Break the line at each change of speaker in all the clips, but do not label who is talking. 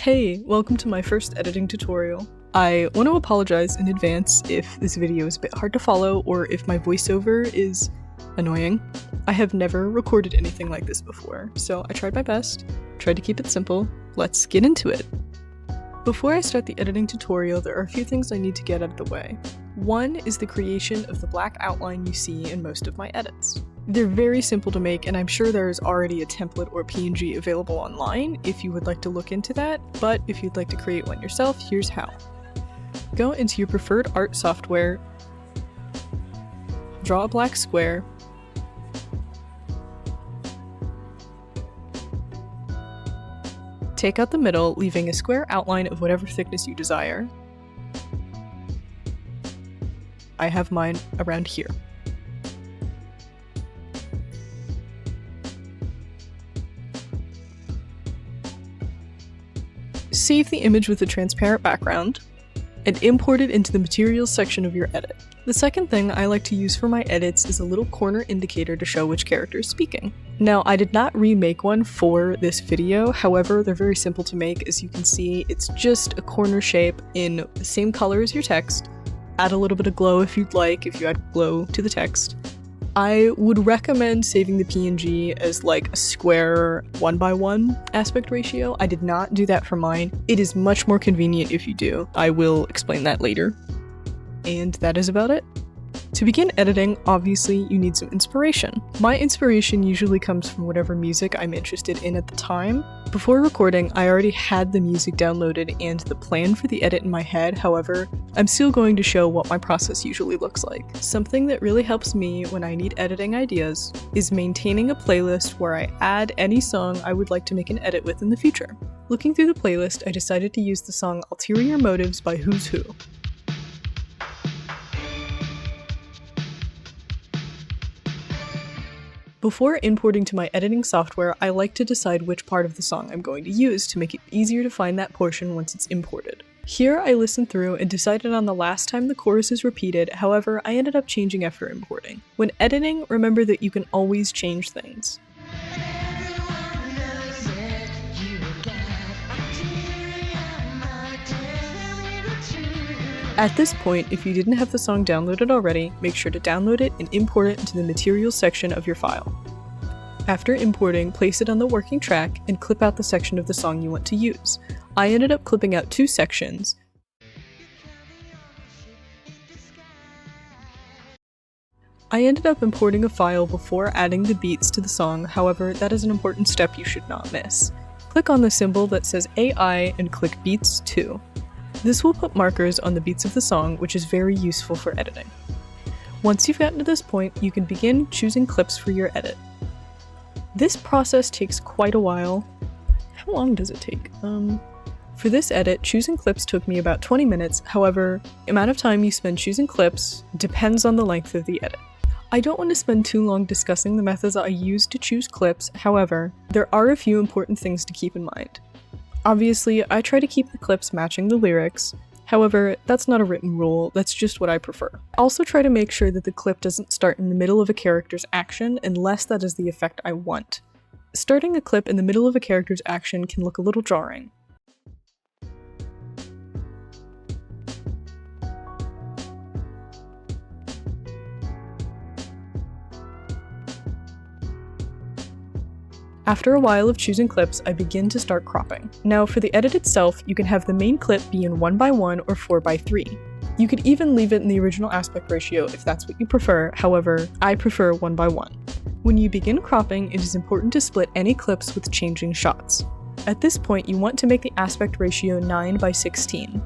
Hey, welcome to my first editing tutorial. I want to apologize in advance if this video is a bit hard to follow or if my voiceover is annoying. I have never recorded anything like this before, so I tried my best, tried to keep it simple. Let's get into it. Before I start the editing tutorial, there are a few things I need to get out of the way. One is the creation of the black outline you see in most of my edits. They're very simple to make, and I'm sure there is already a template or PNG available online if you would like to look into that, but if you'd like to create one yourself, here's how. Go into your preferred art software, draw a black square, take out the middle, leaving a square outline of whatever thickness you desire. I have mine around here. Save the image with a transparent background, and import it into the materials section of your edit. The second thing I like to use for my edits is a little corner indicator to show which character is speaking. Now, I did not remake one for this video, however, they're very simple to make. As you can see, it's just a corner shape in the same color as your text. Add a little bit of glow if you'd like, if you add glow to the text. I would recommend saving the PNG as like a square 1:1 aspect ratio. I did not do that for mine. It is much more convenient if you do. I will explain that later. And that is about it. To begin editing, obviously you need some inspiration. My inspiration usually comes from whatever music I'm interested in at the time. Before recording, I already had the music downloaded and the plan for the edit in my head, however, I'm still going to show what my process usually looks like. Something that really helps me when I need editing ideas is maintaining a playlist where I add any song I would like to make an edit with in the future. Looking through the playlist, I decided to use the song Ulterior Motives by Who's Who. Before importing to my editing software, I like to decide which part of the song I'm going to use to make it easier to find that portion once it's imported. Here I listened through and decided on the last time the chorus is repeated, however, I ended up changing after importing. When editing, remember that you can always change things. At this point, if you didn't have the song downloaded already, make sure to download it and import it into the materials section of your file. After importing, place it on the working track and clip out the section of the song you want to use. I ended up clipping out 2 sections. I ended up importing a file before adding the beats to the song, however, that is an important step you should not miss. Click on the symbol that says AI and click Beats 2. This will put markers on the beats of the song, which is very useful for editing. Once you've gotten to this point, you can begin choosing clips for your edit. This process takes quite a while. How long does it take? For this edit, choosing clips took me about 20 minutes, however, the amount of time you spend choosing clips depends on the length of the edit. I don't want to spend too long discussing the methods I use to choose clips, however, there are a few important things to keep in mind. Obviously, I try to keep the clips matching the lyrics, however, that's not a written rule, that's just what I prefer. Also try to make sure that the clip doesn't start in the middle of a character's action unless that is the effect I want. Starting a clip in the middle of a character's action can look a little jarring. After a while of choosing clips, I begin to start cropping. Now for the edit itself, you can have the main clip be in 1:1 or 4:3. You could even leave it in the original aspect ratio if that's what you prefer, however, I prefer 1:1. When you begin cropping, it is important to split any clips with changing shots. At this point, you want to make the aspect ratio 9:16.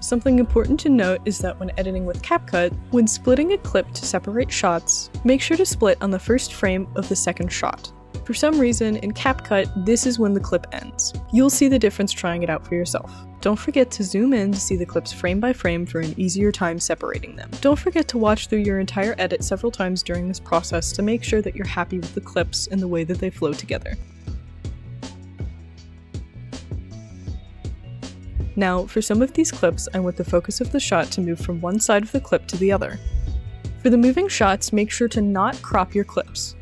Something important to note is that when editing with CapCut, when splitting a clip to separate shots, make sure to split on the first frame of the second shot. For some reason, in CapCut, this is when the clip ends. You'll see the difference trying it out for yourself. Don't forget to zoom in to see the clips frame by frame for an easier time separating them. Don't forget to watch through your entire edit several times during this process to make sure that you're happy with the clips and the way that they flow together. Now, for some of these clips, I want the focus of the shot to move from one side of the clip to the other. For the moving shots, make sure to not crop your clips.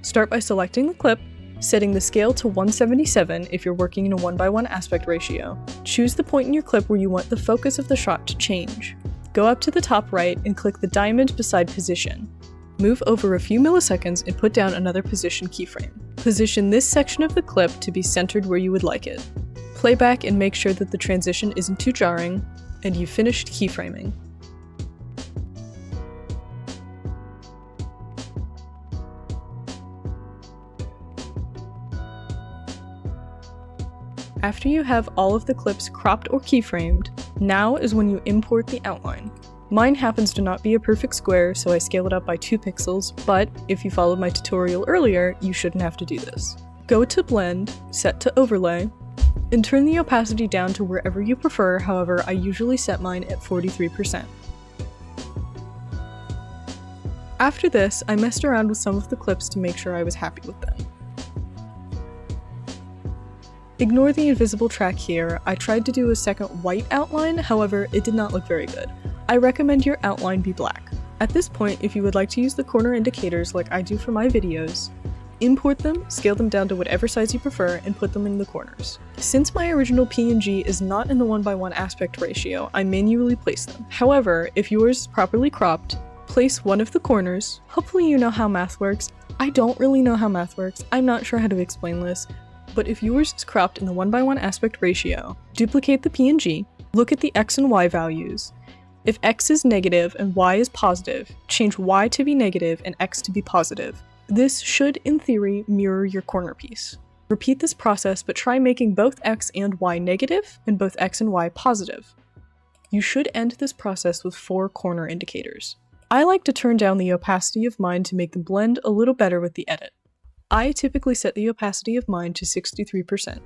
Start by selecting the clip, Setting the scale to 177 if you're working in a 1:1 aspect ratio. Choose the point in your clip where you want the focus of the shot to change. Go up to the top right and click the diamond beside position. Move over a few milliseconds and put down another position keyframe. Position this section of the clip to be centered where you would like it. Play back and make sure that the transition isn't too jarring, and you've finished keyframing. After you have all of the clips cropped or keyframed, now is when you import the outline. Mine happens to not be a perfect square, so I scale it up by 2 pixels, but if you followed my tutorial earlier, you shouldn't have to do this. Go to Blend, set to Overlay, and turn the opacity down to wherever you prefer. However, I usually set mine at 43%. After this, I messed around with some of the clips to make sure I was happy with them. Ignore the invisible track here. I tried to do a second white outline, however, it did not look very good. I recommend your outline be black. At this point, if you would like to use the corner indicators like I do for my videos, import them, scale them down to whatever size you prefer, and put them in the corners. Since my original PNG is not in the 1:1 aspect ratio, I manually place them. However, if yours is properly cropped, place one of the corners. Hopefully you know how math works. I don't really know how math works. I'm not sure how to explain this. But if yours is cropped in the 1:1 aspect ratio, duplicate the PNG, look at the X and Y values. If X is negative and Y is positive, change Y to be negative and X to be positive. This should, in theory, mirror your corner piece. Repeat this process, but try making both X and Y negative and both X and Y positive. You should end this process with 4 corner indicators. I like to turn down the opacity of mine to make them blend a little better with the edit. I typically set the opacity of mine to 63%.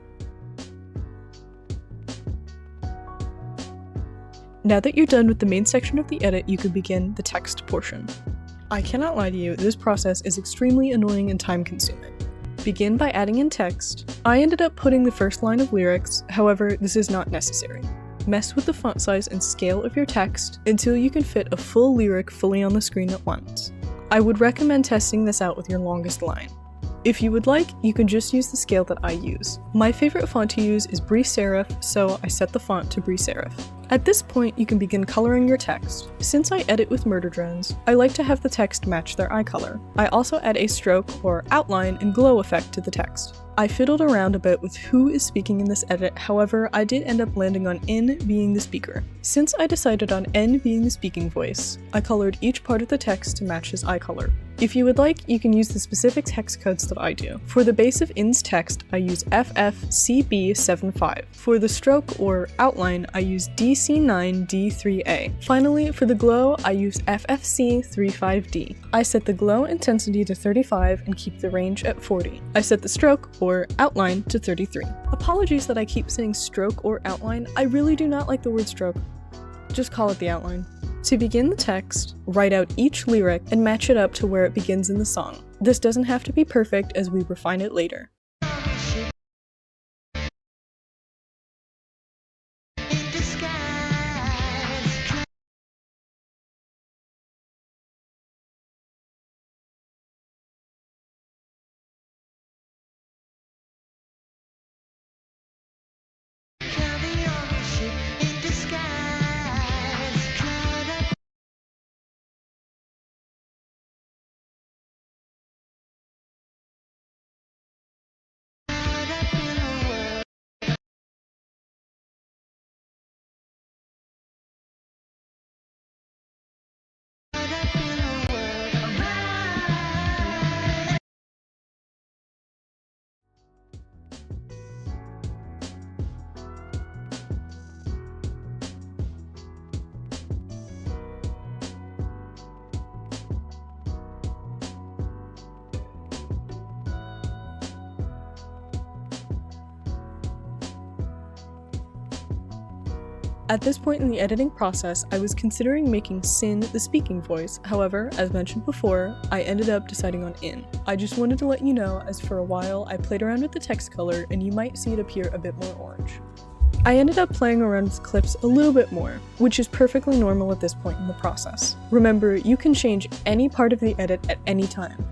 Now that you're done with the main section of the edit, you can begin the text portion. I cannot lie to you, this process is extremely annoying and time-consuming. Begin by adding in text. I ended up putting the first line of lyrics, however, this is not necessary. Mess with the font size and scale of your text until you can fit a full lyric fully on the screen at once. I would recommend testing this out with your longest line. If you would like, you can just use the scale that I use. My favorite font to use is Brie Serif, so I set the font to Brie Serif. At this point, you can begin coloring your text. Since I edit with murder drones, I like to have the text match their eye color. I also add a stroke or outline and glow effect to the text. I fiddled around a bit with who is speaking in this edit, however, I did end up landing on N being the speaker. Since I decided on N being the speaking voice, I colored each part of the text to match his eye color. If you would like, you can use the specific text codes that I do. For the base of N's text, I use FFCB75. For the stroke or outline, I use DC9D3A. Finally, for the glow, I use FFC35D. I set the glow intensity to 35 and keep the range at 40. I set the stroke or outline to 33. Apologies that I keep saying stroke or outline. I really do not like the word stroke. Just call it the outline. To begin the text, write out each lyric and match it up to where it begins in the song. This doesn't have to be perfect as we refine it later. At this point in the editing process, I was considering making Sin the speaking voice. However, as mentioned before, I ended up deciding on In. I just wanted to let you know, as for a while I played around with the text color and you might see it appear a bit more orange. I ended up playing around with clips a little bit more, which is perfectly normal at this point in the process. Remember, you can change any part of the edit at any time.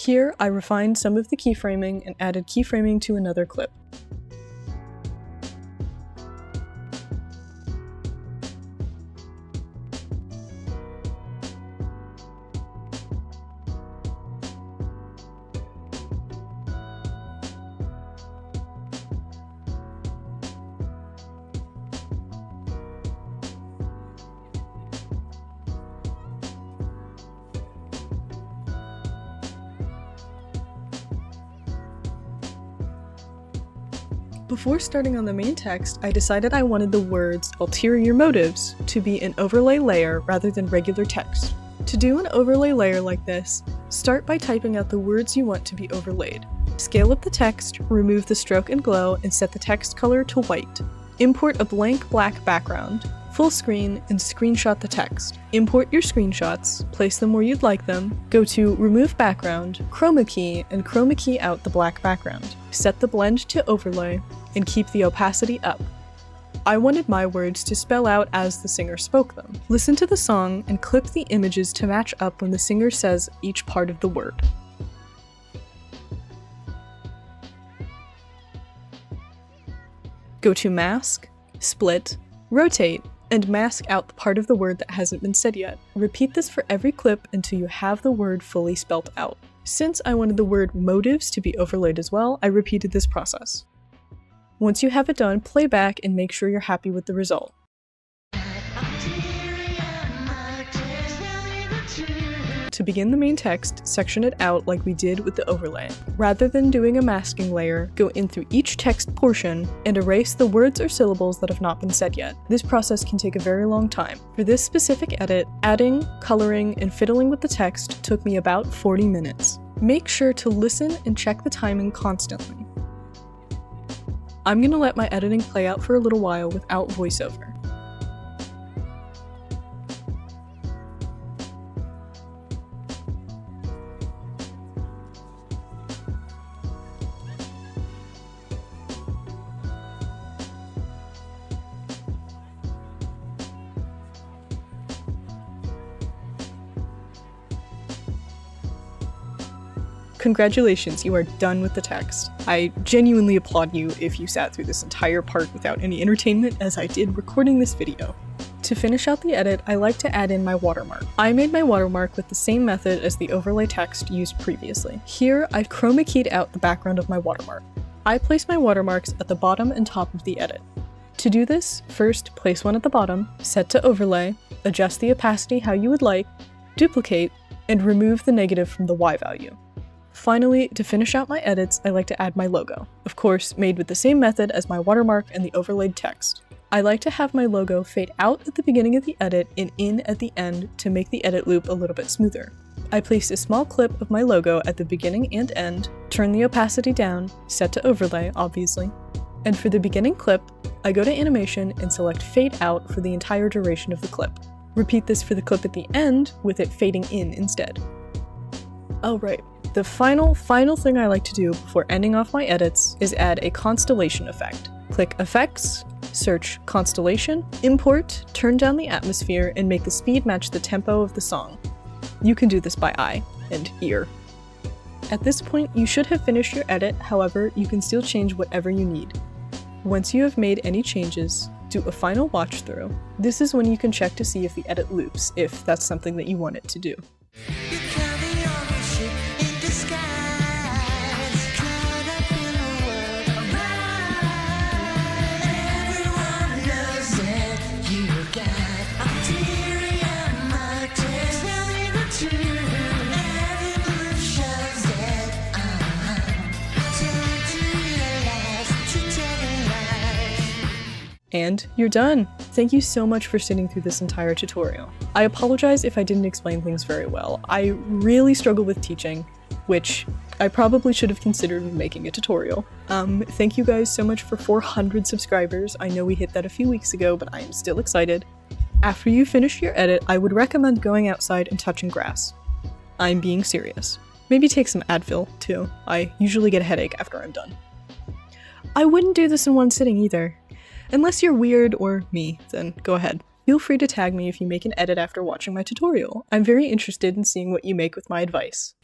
Here, I refined some of the keyframing and added keyframing to another clip. Before starting on the main text, I decided I wanted the words "Ulterior Motives" to be an overlay layer rather than regular text. To do an overlay layer like this, start by typing out the words you want to be overlaid. Scale up the text, remove the stroke and glow, and set the text color to white. Import a blank black background, full screen, and screenshot the text. Import your screenshots, place them where you'd like them, go to Remove Background, Chroma Key, and Chroma Key out the black background. Set the blend to overlay, and keep the opacity up. I wanted my words to spell out as the singer spoke them. Listen to the song and clip the images to match up when the singer says each part of the word. Go to Mask, Split, Rotate, and mask out the part of the word that hasn't been said yet. Repeat this for every clip until you have the word fully spelled out. Since I wanted the word motives to be overlaid as well, I repeated this process. Once you have it done, play back and make sure you're happy with the result. To begin the main text, section it out like we did with the overlay. Rather than doing a masking layer, go in through each text portion and erase the words or syllables that have not been said yet. This process can take a very long time. For this specific edit, adding, coloring, and fiddling with the text took me about 40 minutes. Make sure to listen and check the timing constantly. I'm gonna let my editing play out for a little while without voiceover. Congratulations, you are done with the text. I genuinely applaud you if you sat through this entire part without any entertainment as I did recording this video. To finish out the edit, I like to add in my watermark. I made my watermark with the same method as the overlay text used previously. Here, I've chroma keyed out the background of my watermark. I place my watermarks at the bottom and top of the edit. To do this, first place one at the bottom, set to overlay, adjust the opacity how you would like, duplicate, and remove the negative from the Y value. Finally, to finish out my edits, I like to add my logo. Of course, made with the same method as my watermark and the overlaid text. I like to have my logo fade out at the beginning of the edit and in at the end to make the edit loop a little bit smoother. I place a small clip of my logo at the beginning and end, turn the opacity down, set to overlay, obviously. And for the beginning clip, I go to animation and select fade out for the entire duration of the clip. Repeat this for the clip at the end with it fading in instead. Oh right. The final thing I like to do before ending off my edits is add a constellation effect. Click Effects, search Constellation, import, turn down the atmosphere, and make the speed match the tempo of the song. You can do this by eye and ear. At this point, you should have finished your edit, however, you can still change whatever you need. Once you have made any changes, do a final watch through. This is when you can check to see if the edit loops, if that's something that you want it to do. And you're done! Thank you so much for sitting through this entire tutorial. I apologize if I didn't explain things very well. I really struggle with teaching, which I probably should have considered when making a tutorial. Thank you guys so much for 400 subscribers. I know we hit that a few weeks ago, but I am still excited. After you finish your edit, I would recommend going outside and touching grass. I'm being serious. Maybe take some Advil, too. I usually get a headache after I'm done. I wouldn't do this in one sitting either. Unless you're weird or me, then go ahead. Feel free to tag me if you make an edit after watching my tutorial. I'm very interested in seeing what you make with my advice.